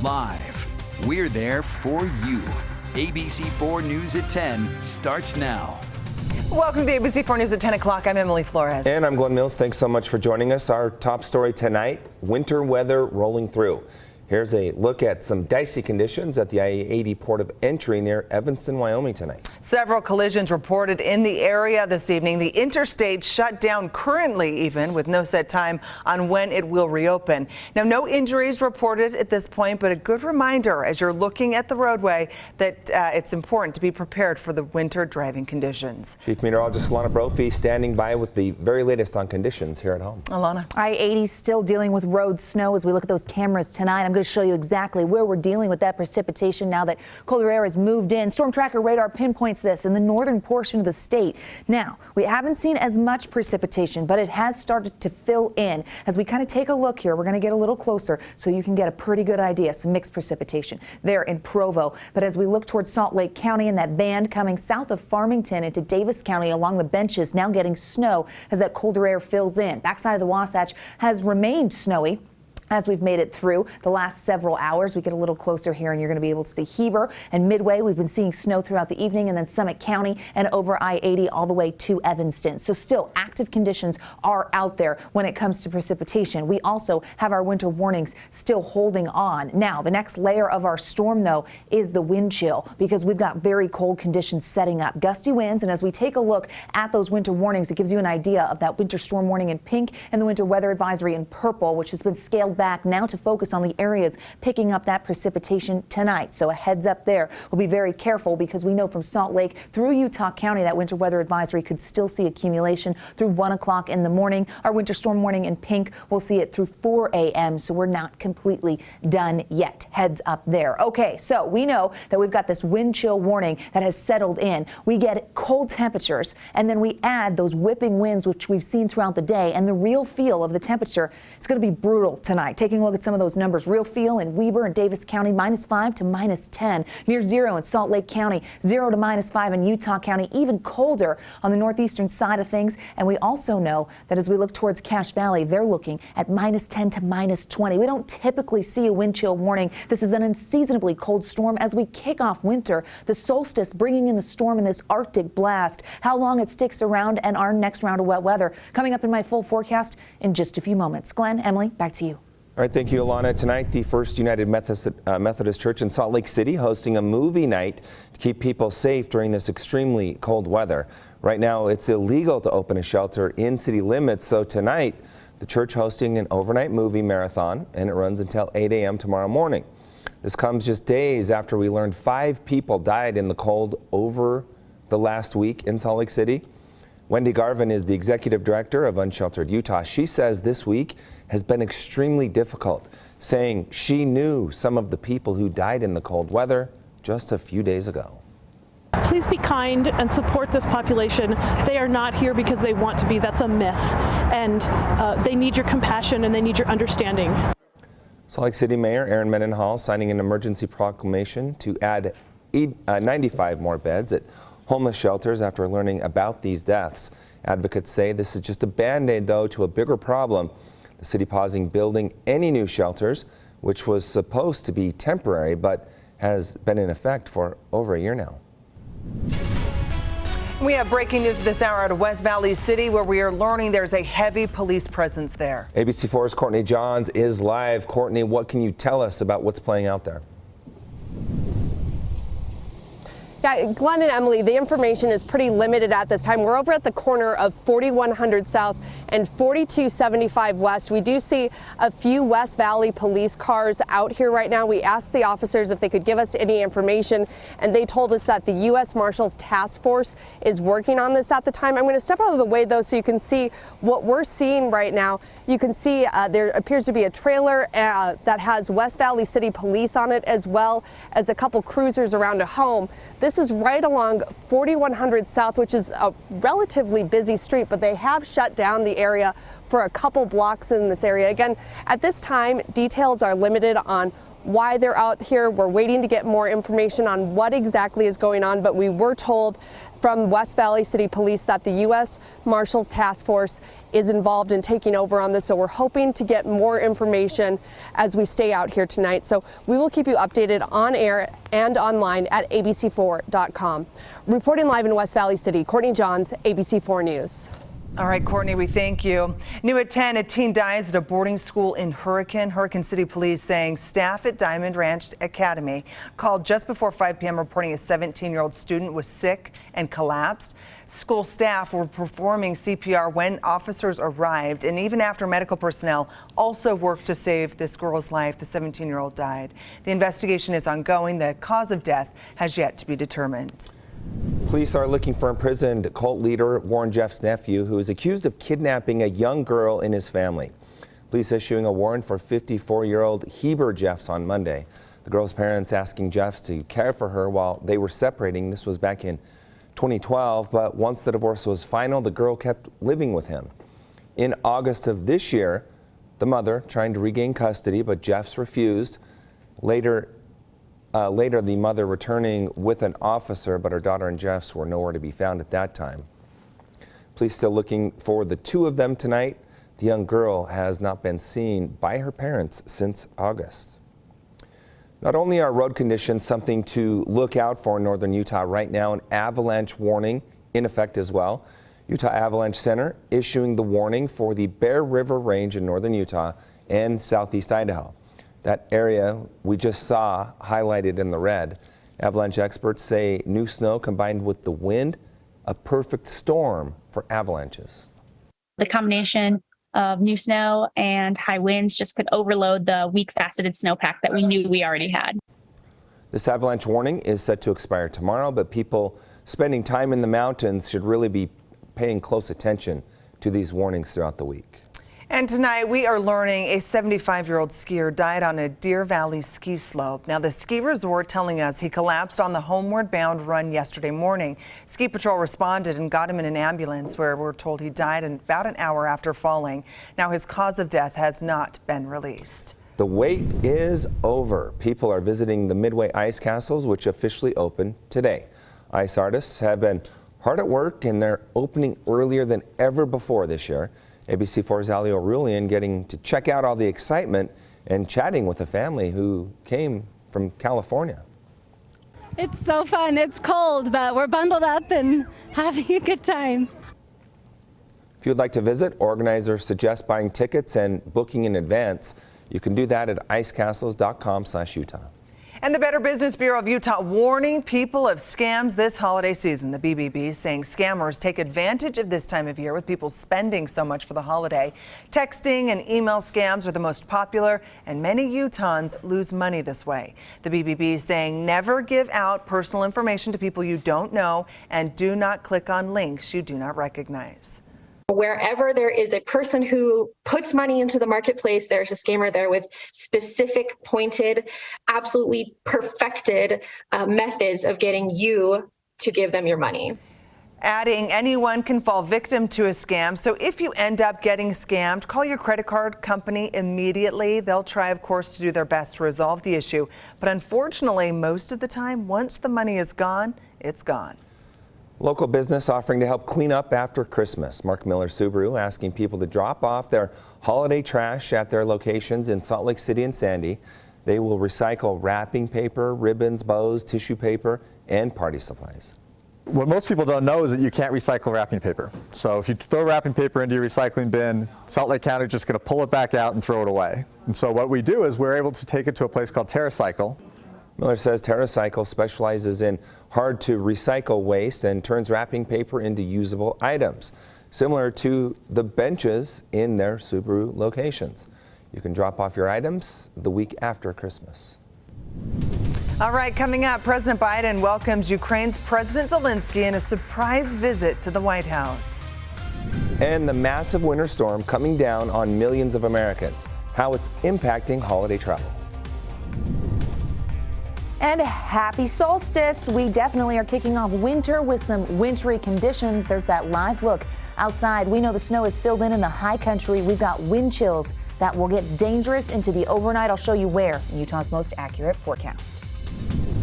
live. We're there for you. ABC4 News at 10 starts now. Welcome to the ABC4 News at 10 o'clock. I'm Emily Flores. And I'm Glenn Mills. Thanks so much for joining us. Our top story tonight, winter weather rolling through. Here's a look at some dicey conditions at the I-80 port of entry near Evanston, Wyoming tonight. Several collisions reported in the area this evening. The interstate shut down currently, even with no set time on when it will reopen. Now, no injuries reported at this point, but a good reminder as you're looking at the roadway that it's important to be prepared for the winter driving conditions. Chief Meteorologist Alana Brophy standing by with the very latest on conditions here at home. Alana. I-80 still dealing with road snow as we look at those cameras tonight. I'm going to show you exactly where we're dealing with that precipitation now that colder air has moved in. Storm tracker radar pinpoints this in the northern portion of the state. Now, we haven't seen as much precipitation, but it has started to fill in. As we kind of take a look here, we're going to get a little closer so you can get a pretty good idea. Some mixed precipitation there in Provo. But as we look towards Salt Lake County and that band coming south of Farmington into Davis County along the benches, now getting snow as that colder air fills in. Backside of the Wasatch has remained snowy as we've made it through the last several hours. We get a little closer here and you're going to be able to see Heber and Midway. We've been seeing snow throughout the evening, and then Summit County and over I-80 all the way to Evanston. So still active conditions are out there when it comes to precipitation. We also have our winter warnings still holding on. Now, the next layer of our storm, though, is the wind chill, because we've got very cold conditions setting up. Gusty winds, and as we take a look at those winter warnings, it gives you an idea of that winter storm warning in pink and the winter weather advisory in purple, which has been scaled back now to focus on the areas picking up that precipitation tonight. So a heads up there. We'll be very careful because we know from Salt Lake through Utah County that winter weather advisory could still see accumulation through 1 o'clock in the morning. Our winter storm warning in pink, we'll see it through 4 a.m. So we're not completely done yet. Heads up there. Okay, so we know that we've got this wind chill warning that has settled in. We get cold temperatures, and then we add those whipping winds, which we've seen throughout the day, and the real feel of the temperature is going to be brutal tonight. Taking a look at some of those numbers. Real feel in Weber and Davis County, -5 to -10. Near zero in Salt Lake County, 0 to -5 in Utah County. Even colder on the northeastern side of things. And we also know that as we look towards Cache Valley, they're looking at -10 to -20. We don't typically see a wind chill warning. This is an unseasonably cold storm as we kick off winter. The solstice bringing in the storm and this Arctic blast. How long it sticks around and our next round of wet weather coming up in my full forecast in just a few moments. Glenn, Emily, back to you. All right, thank you, Alana. Tonight, the First United Methodist Church in Salt Lake City hosting a movie night to keep people safe during this extremely cold weather. Right now, it's illegal to open a shelter in city limits, so tonight, the church hosting an overnight movie marathon, and it runs until 8 a.m. tomorrow morning. This comes just days after we learned 5 people died in the cold over the last week in Salt Lake City. Wendy Garvin is the executive director of Unsheltered Utah. She says this week has been extremely difficult, saying she knew some of the people who died in the cold weather just a few days ago. Please be kind and support this population. They are not here because they want to be. That's a myth. And they need your compassion and they need your understanding. Salt Lake City Mayor Aaron Mendenhall signing an emergency proclamation to add 95 more beds at homeless shelters after learning about these deaths. Advocates say this is just a band-aid, though, to a bigger problem. The city pausing building any new shelters, which was supposed to be temporary, but has been in effect for over a year now. We have breaking news this hour out of West Valley City, where we are learning there's a heavy police presence there. ABC4's Courtney Johns is live. Courtney, what can you tell us about what's playing out there? Yeah, Glenn and Emily, the information is pretty limited at this time. We're over at the corner of 4100 South and 4275 West. We do see a few West Valley police cars out here right now. We asked the officers if they could give us any information, and they told us that the U.S. Marshals Task Force is working on this at the time. I'm going to step out of the way, though, so you can see what we're seeing right now. You can see there appears to be a trailer that has West Valley City Police on it, as well as a couple cruisers around a home. This is right along 4100 South, which is a relatively busy street, but they have shut down the area for a couple blocks in this area. Again, at this time, details are limited on why they're out here. We're waiting to get more information on what exactly is going on, but we were told from West Valley City Police that the U.S. Marshals Task Force is involved in taking over on this, so we're hoping to get more information as we stay out here tonight. So we will keep you updated on air and online at abc4.com. Reporting live in West Valley City, Courtney Johns, ABC4 News. All right, Courtney, we thank you. New at 10, a teen dies at a boarding school in Hurricane. Hurricane City Police saying staff at Diamond Ranch Academy called just before 5 p.m. reporting a 17-year-old student was sick and collapsed. School staff were performing CPR when officers arrived, and even after medical personnel also worked to save this girl's life, the 17-year-old died. The investigation is ongoing. The cause of death has yet to be determined. Police are looking for imprisoned cult leader Warren Jeff's nephew, who is accused of kidnapping a young girl in his family. Police issuing a warrant for 54-year-old Heber Jeffs on Monday. The girl's parents asking Jeffs to care for her while they were separating. This was back in 2012, but once the divorce was final, the girl kept living with him. In August of this year, the mother trying to regain custody, but Jeffs refused. Later, the mother returning with an officer, but her daughter and Jeffs were nowhere to be found at that time. Police still looking for the two of them tonight. The young girl has not been seen by her parents since August. Not only are road conditions something to look out for in northern Utah right now, an avalanche warning in effect as well. Utah Avalanche Center issuing the warning for the Bear River Range in northern Utah and southeast Idaho. That area we just saw highlighted in the red. Avalanche experts say new snow combined with the wind, a perfect storm for avalanches. The combination of new snow and high winds just could overload the weak faceted snowpack that we knew we already had. This avalanche warning is set to expire tomorrow, but people spending time in the mountains should really be paying close attention to these warnings throughout the week. And tonight we are learning a 75-year-old skier died on a Deer Valley ski slope. Now the ski resort telling us he collapsed on the homeward bound run yesterday morning. Ski patrol responded and got him in an ambulance where we're told he died in about an hour after falling. Now his cause of death has not been released. The wait is over. People are visiting the Midway Ice Castles, which officially opened today. Ice artists have been hard at work and they're opening earlier than ever before this year. ABC4's Ali O'Rulian getting to check out all the excitement and chatting with a family who came from California. It's so fun. It's cold, but we're bundled up and having a good time. If you'd like to visit, organizers suggest buying tickets and booking in advance. You can do that at icecastles.com/Utah. And the Better Business Bureau of Utah warning people of scams this holiday season. The BBB saying scammers take advantage of this time of year with people spending so much for the holiday. Texting and email scams are the most popular, and many Utahns lose money this way. The BBB saying never give out personal information to people you don't know and do not click on links you do not recognize. Wherever there is a person who puts money into the marketplace, there's a scammer there with specific, pointed, absolutely perfected methods of getting you to give them your money. Adding, anyone can fall victim to a scam. So if you end up getting scammed, call your credit card company immediately. They'll try, of course, to do their best to resolve the issue. But unfortunately, most of the time, once the money is gone, it's gone. Local business offering to help clean up after Christmas. Mark Miller Subaru asking people to drop off their holiday trash at their locations in Salt Lake City and Sandy. They will recycle wrapping paper, ribbons, bows, tissue paper, and party supplies. What most people don't know is that you can't recycle wrapping paper. So if you throw wrapping paper into your recycling bin, Salt Lake County is just going to pull it back out and throw it away. And so what we do is we're able to take it to a place called TerraCycle. Miller says TerraCycle specializes in hard to recycle waste and turns wrapping paper into usable items, similar to the benches in their Subaru locations. You can drop off your items the week after Christmas. All right, coming up, President Biden welcomes Ukraine's President Zelensky in a surprise visit to the White House. And the massive winter storm coming down on millions of Americans, how it's impacting holiday travel. And happy solstice. We definitely are kicking off winter with some wintry conditions. There's that live look outside. We know the snow is filled in the high country. We've got wind chills that will get dangerous into the overnight. I'll show you where in Utah's most accurate forecast.